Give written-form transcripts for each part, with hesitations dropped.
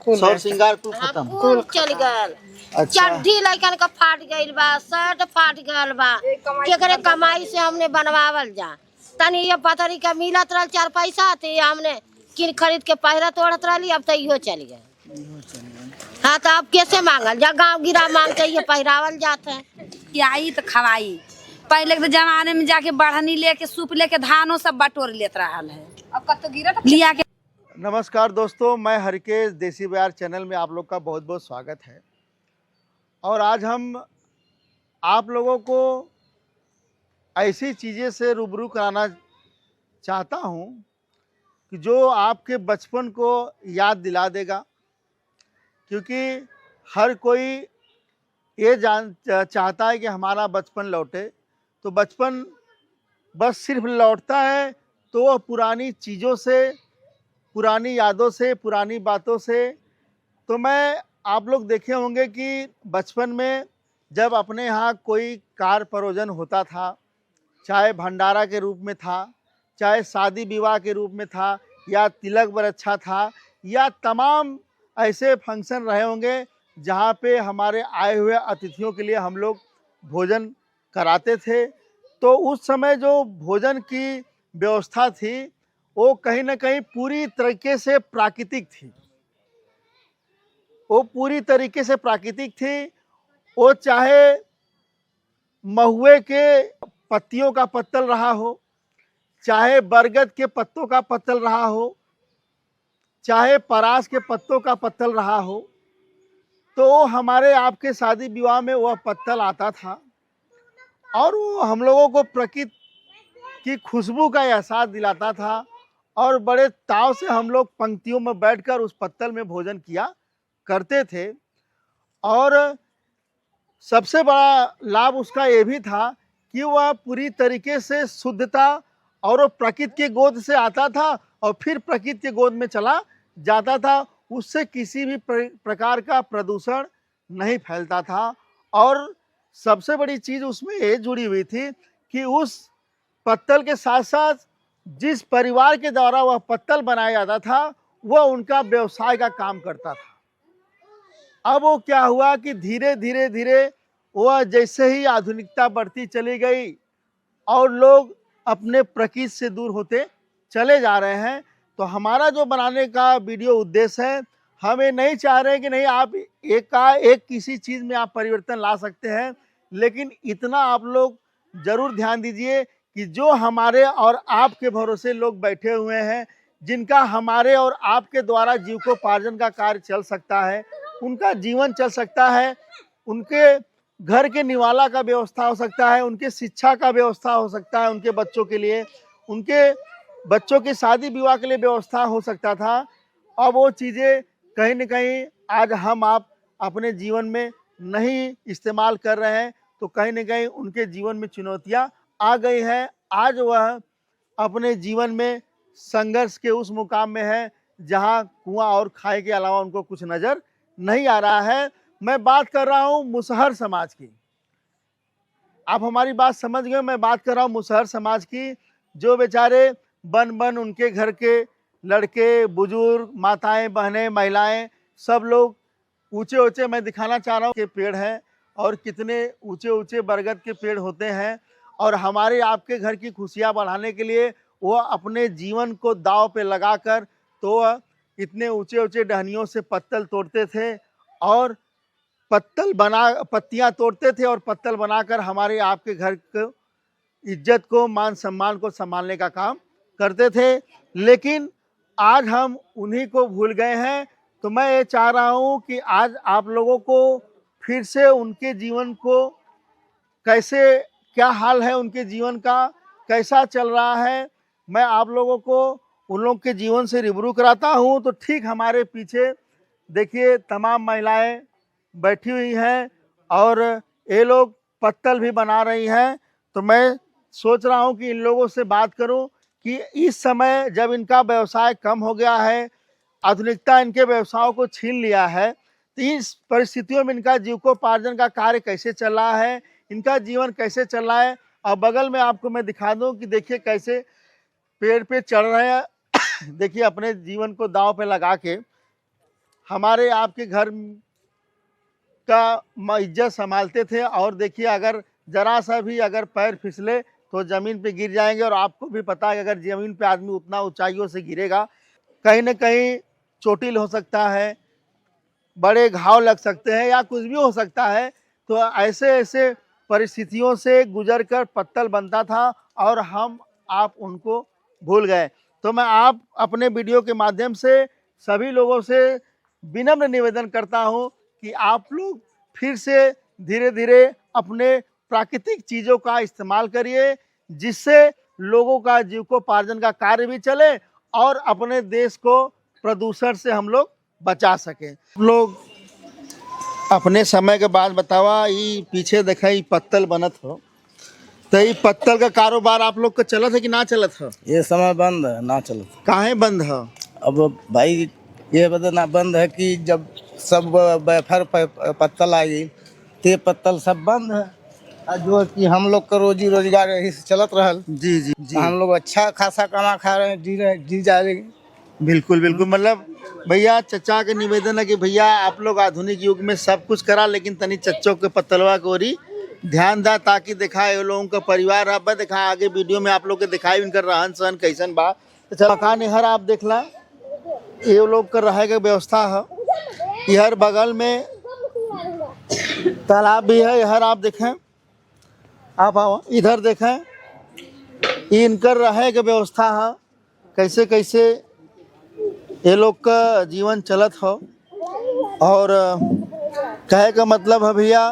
सौर श्रृंगार कुल खत्म कुल चल गल। अच्छा चड्ढी लइकन का फाट गइल बा, शर्ट फाट गइल बा, केकरे कमाई से हमने बनवावल जा। तनी ये पतरी का मिलत रहल 4 पैसा ते हमने किन खरीद के पहिरत ओढ़त रहली, अब तो इहो चल गए। हाँ तो अब कैसे मांगल जा, गाँव गिरा मांगते ये पहिरावल जात है। आई तो खवाई। पहले के जमाने में जाके बढ़नी लेके सूप लेके धानों सब बटोर लेत रहल है। अब कत गिरत लिया के। नमस्कार दोस्तों, मैं हरिकेश देसी बाजार चैनल में आप लोग का बहुत बहुत स्वागत है। और आज हम आप लोगों को ऐसी चीज़ें से रूबरू कराना चाहता हूं कि जो आपके बचपन को याद दिला देगा, क्योंकि हर कोई ये चाहता है कि हमारा बचपन लौटे। तो बचपन बस सिर्फ लौटता है तो वह पुरानी चीज़ों से, पुरानी यादों से, पुरानी बातों से। तो मैं आप लोग देखे होंगे कि बचपन में जब अपने यहाँ कोई कार्य प्रयोजन होता था, चाहे भंडारा के रूप में था, चाहे शादी विवाह के रूप में था, या तिलक बरच्छा था, या तमाम ऐसे फंक्शन रहे होंगे जहाँ पे हमारे आए हुए अतिथियों के लिए हम लोग भोजन कराते थे। तो उस समय जो भोजन की व्यवस्था थी वो कहीं ना कहीं पूरी तरीके से प्राकृतिक थी। वो पूरी तरीके से प्राकृतिक थी। वो चाहे महुए के पत्तियों का पत्तल रहा हो, चाहे बरगद के पत्तों का पत्तल रहा हो, चाहे परास के पत्तों का पत्तल रहा हो, तो हमारे आपके शादी विवाह में वह पत्तल आता था और वो हम लोगों को प्रकृति की खुशबू का एहसास दिलाता था। और बड़े ताव से हम लोग पंक्तियों में बैठकर उस पत्तल में भोजन किया करते थे। और सबसे बड़ा लाभ उसका ये भी था कि वह पूरी तरीके से शुद्धता और वो प्रकृति के गोद से आता था और फिर प्रकृति के गोद में चला जाता था। उससे किसी भी प्रकार का प्रदूषण नहीं फैलता था। और सबसे बड़ी चीज़ उसमें ये जुड़ी हुई थी कि उस पत्तल के साथ साथ जिस परिवार के द्वारा वह पत्तल बनाया जाता था वह उनका व्यवसाय का काम करता था। अब वो क्या हुआ कि धीरे धीरे धीरे वह जैसे ही आधुनिकता बढ़ती चली गई और लोग अपने प्रकृति से दूर होते चले जा रहे हैं, तो हमारा जो बनाने का वीडियो उद्देश्य है, हम ये नहीं चाह रहे कि नहीं आप एक किसी चीज़ में आप परिवर्तन ला सकते हैं, लेकिन इतना आप लोग ज़रूर ध्यान दीजिए कि जो हमारे और आपके भरोसे लोग बैठे हुए हैं, जिनका हमारे और आपके द्वारा जीविकोपार्जन का कार्य चल सकता है, उनका जीवन चल सकता है, उनके घर के निवाला का व्यवस्था हो सकता है, उनके शिक्षा का व्यवस्था हो सकता है, उनके बच्चों के लिए, उनके बच्चों की शादी विवाह के लिए व्यवस्था हो सकता था। अब वो चीज़ें कहीं न कहीं आज हम आप अपने जीवन में नहीं इस्तेमाल कर रहे हैं, तो कहीं न कहीं उनके जीवन में चुनौतियाँ आ गई हैं। आज वह अपने जीवन में संघर्ष के उस मुकाम में है जहाँ कुआं और खाए के अलावा उनको कुछ नज़र नहीं आ रहा है। मैं बात कर रहा हूँ मुसहर समाज की। आप हमारी बात समझ गए। मैं बात कर रहा हूँ मुसहर समाज की, जो बेचारे बन उनके घर के लड़के, बुजुर्ग, माताएं, बहनें, महिलाएं, सब लोग ऊंचे ऊंचे, मैं दिखाना चाह रहा हूँ के पेड़ हैं और कितने ऊंचे ऊंचे बरगद के पेड़ होते हैं। और हमारे आपके घर की खुशियाँ बढ़ाने के लिए वो अपने जीवन को दांव पे लगाकर तो इतने ऊंचे ऊंचे टहनियों से पत्तल तोड़ते थे और पत्तियां तोड़ते थे और पत्तल बनाकर हमारे आपके घर को इज्जत को, मान सम्मान को संभालने का काम करते थे। लेकिन आज हम उन्हीं को भूल गए हैं। तो मैं ये चाह रहा हूँ कि आज आप लोगों को फिर से उनके जीवन को कैसे, क्या हाल है उनके जीवन का, कैसा चल रहा है, मैं आप लोगों को उन लोग के जीवन से रूबरू कराता हूँ। तो ठीक हमारे पीछे देखिए तमाम महिलाएं बैठी हुई हैं और ये लोग पत्तल भी बना रही हैं। तो मैं सोच रहा हूँ कि इन लोगों से बात करूँ कि इस समय जब इनका व्यवसाय कम हो गया है, आधुनिकता इनके व्यवसायों को छीन लिया है, तो इस परिस्थितियों में इनका जीविकोपार्जन का कार्य कैसे चल रहा है, इनका जीवन कैसे चल रहा है। और बगल में आपको मैं दिखा दूं कि देखिए कैसे पेड़ पे चढ़ रहे हैं देखिए अपने जीवन को दांव पे लगा के हमारे आपके घर का इज्जत संभालते थे। और देखिए अगर ज़रा सा भी अगर पैर फिसले तो ज़मीन पे गिर जाएंगे। और आपको भी पता है कि अगर ज़मीन पे आदमी उतना ऊंचाइयों से गिरेगा कहीं ना कहीं चोटिल हो सकता है, बड़े घाव लग सकते हैं या कुछ भी हो सकता है। तो ऐसे ऐसे परिस्थितियों से गुजरकर पत्तल बनता था और हम आप उनको भूल गए। तो मैं आप अपने वीडियो के माध्यम से सभी लोगों से विनम्र निवेदन करता हूं कि आप लोग फिर से धीरे धीरे अपने प्राकृतिक चीज़ों का इस्तेमाल करिए, जिससे लोगों का जीविकोपार्जन का कार्य भी चले और अपने देश को प्रदूषण से हम लोग बचा सकें। लोग अपने समय के बाद बतावा ये पीछे देखा ये पत्तल बनत हो, तो ये पत्तल का कारोबार आप लोग का चलत है कि ना चलत है? ये समय बंद है, ना चलत। काहे बंद है? अब भाई ये बदना बंद है कि जब सब बेफर पत्तल आ गई तो ये पत्तल सब बंद है। और जो कि हम लोग का रोजी रोजगार यही से चलत रहल। जी जी जी, हम लोग अच्छा खासा कमा खा रहे हैं, जी जा रहे हैं। बिल्कुल बिल्कुल। मतलब भैया चचा के निवेदन है कि भैया आप लोग आधुनिक युग में सब कुछ करा, लेकिन तनी चच्चों के पत्तलवा को ओरी ध्यान दा, ताकि दिखा ये लोगों का परिवार अब दिखा आगे वीडियो में आप लोग के दिखाई इनका रहन सहन कैसन बा। तो मकान हर आप देख ला, ये लोग का रहे के व्यवस्था है। हर बगल में तालाब भी है। हर आप देखें, आप आओ इधर देखें, इनकर रहे के व्यवस्था है, कैसे कैसे ये लोग का जीवन चलत हो। और कहे का मतलब है भैया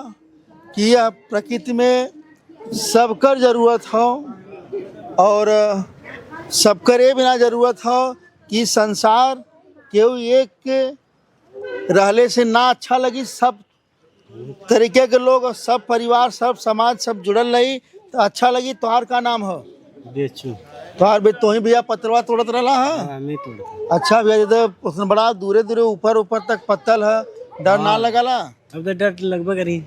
कि यह प्रकृति में सबकर ज़रूरत हो और सबकर ये बिना ज़रूरत हो कि संसार केहू एक के रहले से ना अच्छा लगी। सब तरीके के लोग और सब परिवार सब समाज सब जुड़ल रही तो अच्छा लगी। तोहार का नाम हो? बेचू तोहार भी तो ही भैया पत्तलवा तोड़त रहा है? हमें तो अच्छा भैया, तो उसने बड़ा दूरे दूरे ऊपर ऊपर तक पत्तल है, डर ना लगला? अब तो डर लगभग करी।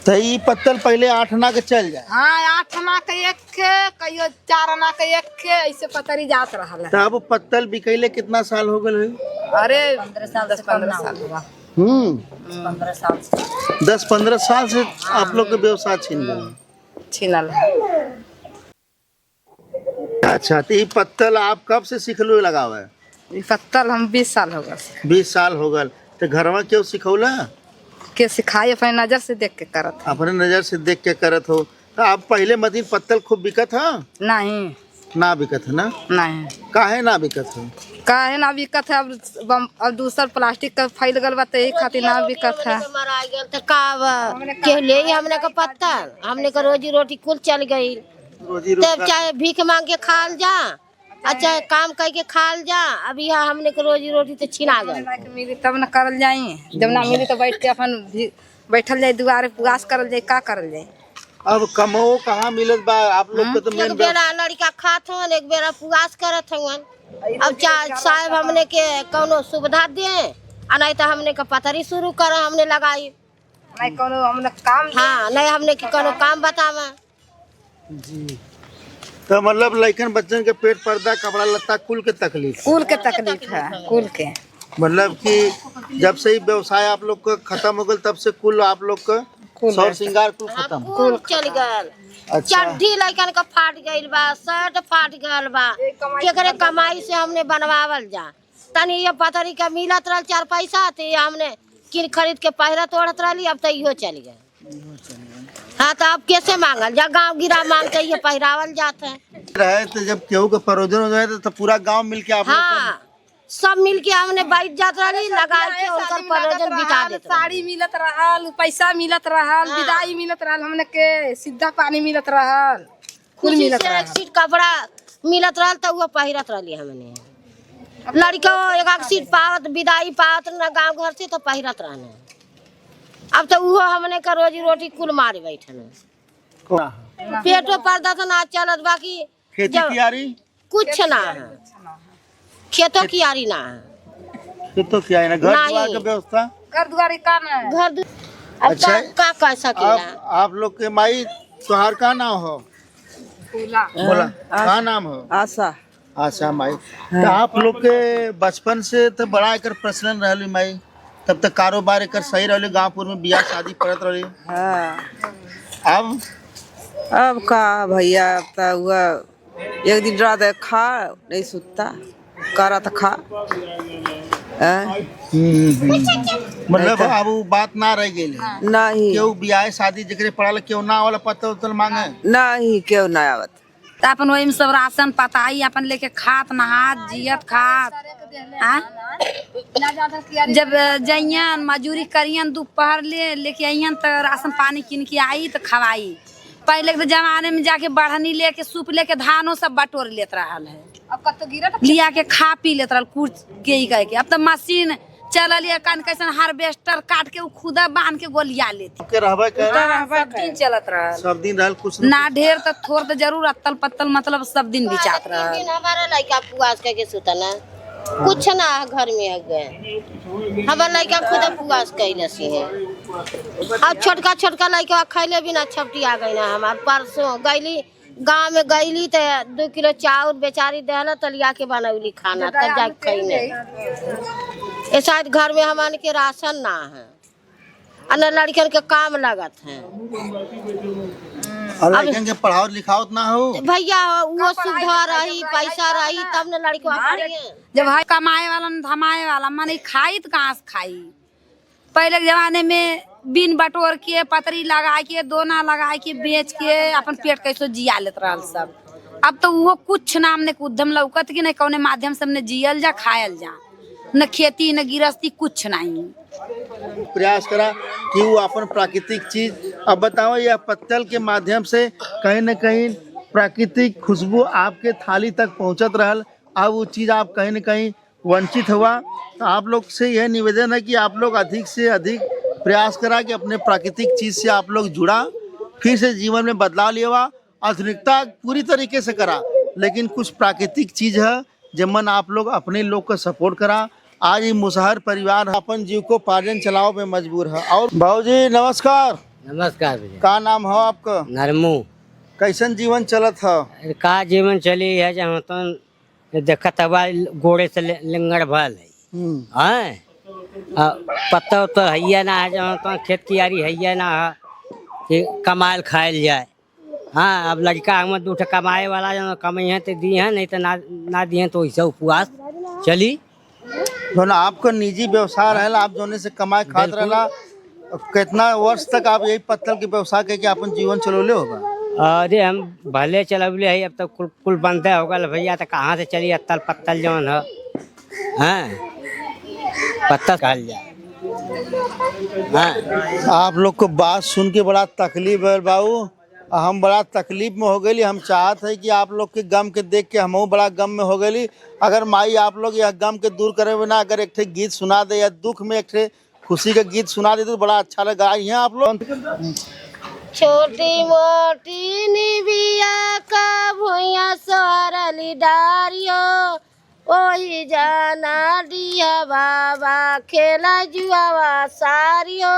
तो ये पत्तल पहले 8 आना के चल जाए। हाँ 8 आना के एक के, कहियो 4 आना के एक के, ऐसे पतरी जात रहल है। तो अब पत्तल बिकैले कितना साल हो गए? अरे 15 साल हुआ। 15 साल से 10-15 साल से आप लोग के व्यवसाय छीन गए। छीनल। अच्छा, तो ये पत्तल आप कब से सिखलो लगावे? ई पत्तल हम 20 साल हो गए। 20 साल हो गए। तो घरवा क्यों सिखौला? के सिखाई अपने नजर से देख के करत। अपने नजर से देख के करत हो। तो आप पहले मदीन पत्तल खूब बिकत है? नहीं ना बिकत है ना? नहीं, काहे ना बिकत है? काहे ना बिकत है? अब दूसर प्लास्टिक का फैल गल बा, यही खातिर ना बिकत है। मरा गया तो का के ले हमने का पत्तल, हमने का रोजी रोटी कुल चल गई। रोजी तब रोटी चाहे भीख मांग के खाल जा, अच्छा काम करके खाल जा। अब यहाँ हमने के रोजी रोटी तो छिना गई। मिली तब न करल जाई, जब ना मिली तो बैठ के अपन बैठल जाए दुआरे पुआस करल जाए, का करल जाए। अब कमो कहाँ मिलत बा? आप लोग के तो एक मेन बेरा लड़का खात हवन, एक बेरा पुआस करत हवन। अब साहब हमने के कौनो सुविधा दे, और नहीं तो हमने का पतरी शुरू कर हमने लगाई। नहीं कोनो हमने काम। हाँ, नहीं हमने के कोनो काम बतावा। जी। तो मतलब लड़कन बच्चन के पेट पर्दा कपड़ा लत्ता कुल के तकलीफ? कुल के तकलीफ है, कुल के। मतलब कि जब से ही व्यवसाय आप लोग का खत्म हो गया तब से कुल आप लोग का सौर श्रृंगार कुल खत्म? कुल चल गल। अच्छा। चड्ढी लड़कन का फाट गइल बा, शर्ट फाट गल बा, केकरे कमाई से हमने बनवावल जा। तनी ये पतरी का मिलत रहल 4 पैसा, तो ये हमने किन खरीद के पहिरत ओढ़त रहली। अब तो इहो चल गए। हाँ, तो अब कैसे मांगल जा? गाँव गिरा मांग के ये पहिरावल जात है। रहे तो जब केहू का परोजन हो जाए तो पूरा गांव मिलके आप लोग हाँ, सब मिल के हमने बैठ जात रहली, लगा के उनकर परोजन बिता देत रहली। साड़ी मिलत रहल, पैसा मिलत रहल, विदाई मिलत रहल, हमने के सीधा पानी मिलत रहल, कुल खुशी मिलत से रहल। एक सीट कपड़ा मिलत रहल तो वो पहिरत रहली हमने। लड़को एक सीट पावत, विदाई पावत ना गाँव घर से तो पहिरत रहने। अब तो वो हमने का रोजी रोटी कुल मारे बैठन, पेटो पर्दा तो ना चलत। बाकी खेती कियारी कुछ ना है, खेतों की यारी ना है। तो क्या है ना, घर नहीं। द्वार का व्यवस्था? घर दुआरी का ना है। घर अब अच्छा। का कह सकेला। आप लोग के माई तोहार का नाम हो? फूला। बोला का नाम हो? आशा। आशा माई। तो आप लोग के बचपन से तो बड़ा एकर प्रचलन रहली माई? तब तक कारोबार कर सही रहे गाँवपुर में बियाह शादी पड़त रहे। हाँ अब का भैया अब तो हुआ एक दिन रात खा नहीं सुता करा तो खा मतलब अब वो बात ना रह गई नहीं केहू बियाह शादी जकरे पड़ल केहू ना वाला पत्तल उत्तल मांगे नहीं क्यों ना आवत तो अपन वही में सब राशन पताई अपन लेके खात नहात जियत खात हाँ? जब जइयन मजूरी करियन दोपहर लेके आइयन तो राशन पानी किन के आई तो खवाई। पहले के जमाने में जाके बढ़नी लेके सूप लेके धानों सब बटोर लेत रहल है, अब कत्तो गिरत लिया के खा पी लेत रहल कुछ के कह के। अब तो मशीन चलल है कन कैसन हार्वेस्टर काट के खुदा बांध के गोलिया लेती के रहबे कर सब दिन चलत रहल, सब दिन रहल कुछ ना ढेर तो थोड़ तो जरूर अत्तल पत्तल मतलब सब दिन बिचात रहल। दिन हमारा लड़का पुआस के सुता ना कुछ ना घर में गए हमारा लड़का खुद पुआस कैले सी है। अब छोटका छोटका लड़का खैले भी ना छपटी आ गई ना। हमार परसों गईली गांव में गईली तो 2 किलो चाउर बेचारी दहला तलिया के बनौली खाना तब जाके खैने। ये शायद घर में हमारे के राशन ना है और न लड़कन के काम लगत है। और लड़कन के पढ़ाओ लिखाओ ना हो भैया वो सुविधा रही पैसा रही तब न लड़का पढ़िए। जब भाई कमाए वाला न धमाए वाला मन खाई तो कहाँ से खाई। पहले के जमाने में बिन बटोर के पतरी लगा के दोना लगा के बेच के अपन पेट कैसे जिया लेत रहल सब। अब तो वो कुछ नाम ने उद्यम लौकत कि नहीं कौने माध्यम से हमने जियल जा खायल जा, न खेती न गिरस्ती कुछ नहीं। प्रयास करा कि वो अपन प्राकृतिक चीज अब बताओ यह पत्तल के माध्यम से कहीं न कहीं प्राकृतिक खुशबू आपके थाली तक पहुंचत रहल। अब वो चीज़ आप कहीं न कहीं वंचित हुआ। तो आप लोग से यह निवेदन है कि आप लोग अधिक से अधिक प्रयास करा कि अपने प्राकृतिक चीज़ से आप लोग जुड़ा, फिर से जीवन में बदलाव लिया। आधुनिकता पूरी तरीके से करा लेकिन कुछ प्राकृतिक चीज़ है जमन आप लोग अपने लोग का सपोर्ट करा। आज ये मुसहर परिवार अपन जीव को पार्जन चलाओ में मजबूर है। और भाऊजी नमस्कार। नमस्कार भैया। का नाम है आपका? नरमू। कैसन जीवन चलत है? का जीवन चली है जहाँ तो देखत हवा गोड़े से लिंगड़ भल है पत्ता तो हैया ना है जहाँ तो खेत कियारी हैया ना है कि कमाल खायल जाए। हाँ अब लड़का हम 2 ठे कमाए वाला जो कमाई है तो दी है नहीं तो ना दी है तो वैसे उपवास चली। जो ना आपका निजी व्यवसाय रहला आप जोने से कमाए खात रहला कितना वर्ष तक आप यही पत्तल के व्यवसाय करके अपन जीवन चलोले होगा? अरे हम भले चलवले है अब तक कुल बंद हो गल भैया तो कहाँ से चली अत्तल पत्तल जौन है हाँ पत्ता कहल जाए। हाँ आप लोग को बात सुन के बड़ा तकलीफ है बाबू। हम बड़ा तकलीफ में हो गई। हम चाहते हैं कि आप लोग के गम के देख के हम बड़ा गम में हो गई। अगर माई आप लोग यह गम के दूर करे बिना अगर एक ठे गीत सुना दे या दुख में एक ठे खुशी का गीत सुना दे तो बड़ा अच्छा लगा। यहाँ आप लोग छोटी मोटी निबिया का भुइया सरली डारियो ओही जाना दिया बाबा खेला जुआवा सारियो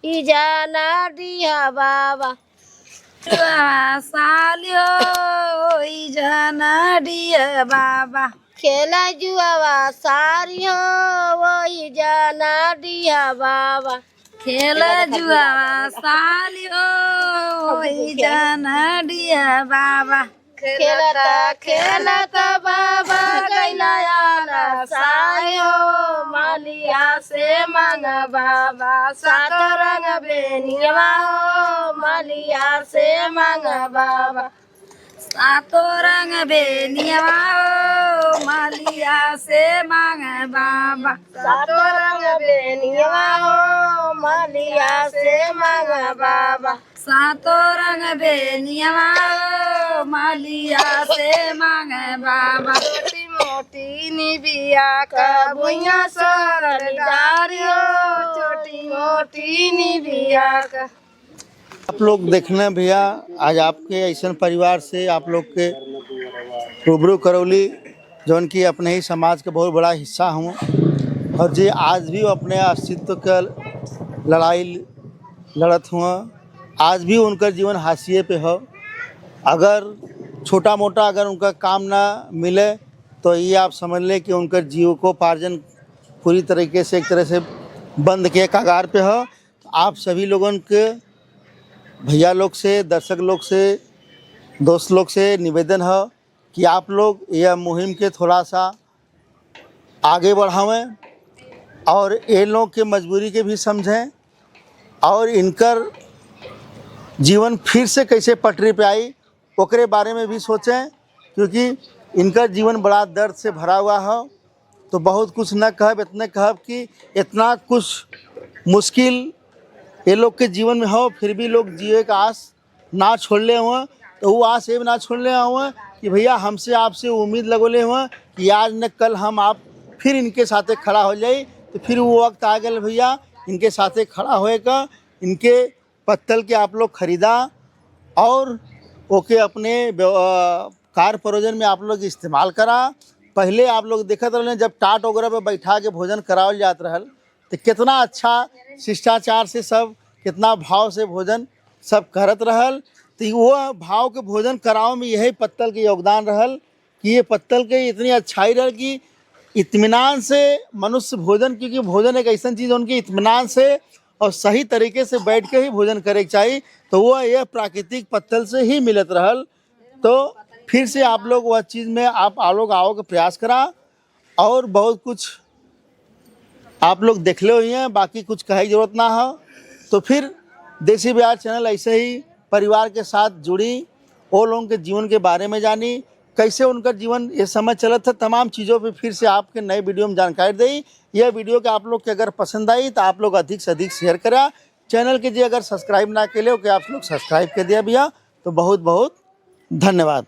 ई जाना दिया बाबा सालियो ई जाना दिया बाबा खेला जुआवा सारियो वही जाना दिया बाबा खेल जुआ सालियो ई जाना दिया बाबा खेलता खेलता बाबा गैला आला सायो मालिया से मांगा बाबा सात रंग बेनिया हो मालिया से मांगा बाबा सातो रंग बेनिया हो मालिया से मांगे बाबा सातो रंग बेनिया हो मालिया से मांगा बाबा सातो रंग बेनिया हो मालिया से मांगे बाबा छोटी मोटी निबिया का भुइया सरल डारियो छोटी मोटी निबिया का। आप लोग देखना भैया आज आपके ऐसा परिवार से आप लोग के रूबरू करौली जौन की अपने ही समाज के बहुत बड़ा हिस्सा हूँ और जे आज भी अपने अस्तित्व का लड़ाई लड़त हुआ। आज भी उनका जीवन हाशिए पे हो। अगर छोटा मोटा अगर उनका काम ना मिले तो ये आप समझ लें कि उनका जीविकोपार्जन पूरी तरीके से एक तरह से बंद के कगार पे है। तो आप सभी लोगों के भैया लोग से, दर्शक लोग से, दोस्त लोग से निवेदन है कि आप लोग यह मुहिम के थोड़ा सा आगे बढ़ावें और ये लोग के मजबूरी के भी समझें और इनकर जीवन फिर से कैसे पटरी पे आई ओकरे बारे में भी सोचें, क्योंकि इनका जीवन बड़ा दर्द से भरा हुआ है। तो बहुत कुछ न कहब, इतने कहब कि इतना कुछ मुश्किल ये लोग के जीवन में हो, फिर भी लोग जिए का आस ना छोड़ले हुए। तो वो आस ये ना छोड़ले हुए कि भैया हमसे आपसे उम्मीद लगोले हुए कि आज न कल हम आप फिर इनके साथे खड़ा हो जाए। तो फिर वो वक्त आ गया भैया इनके साथे खड़ा होए का, इनके पत्तल के आप लोग खरीदा और ओके अपने कार प्रयोजन में आप लोग इस्तेमाल करा। पहले आप लोग देखते रहे जब टाट वगैरह पे बैठा के भोजन करावल जात रहल तो कितना अच्छा शिष्टाचार से सब कितना भाव से भोजन सब करत रहल। तो वो भाव के भोजन कराव में यही पत्तल के योगदान रहल कि ये पत्तल के इतनी अच्छाई रहल कि इत्मीनान से मनुष्य भोजन, क्योंकि भोजन एक ऐसा चीज़ उनकी इत्मीनान से और सही तरीके से बैठ के ही भोजन करे के चाहिए। तो वो यह प्राकृतिक पत्तल से ही मिलत रहल। तो फिर से आप लोग वह चीज़ में आप लोग आओ के प्रयास करा और बहुत कुछ आप लोग देख ले हुई हैं, बाकी कुछ कहे की जरूरत ना हो। तो फिर देसी बिहार चैनल ऐसे ही परिवार के साथ जुड़ी, वो लोगों के जीवन के बारे में जानी, कैसे उनका जीवन ये समय चलत था, तमाम चीज़ों पे फिर से आपके नए वीडियो में जानकारी दी। यह वीडियो के आप लोग के अगर पसंद आई तो आप लोग अधिक से अधिक शेयर करा। चैनल के जी अगर सब्सक्राइब ना के लिए आप लोग सब्सक्राइब कर दिया भैया, तो बहुत बहुत धन्यवाद।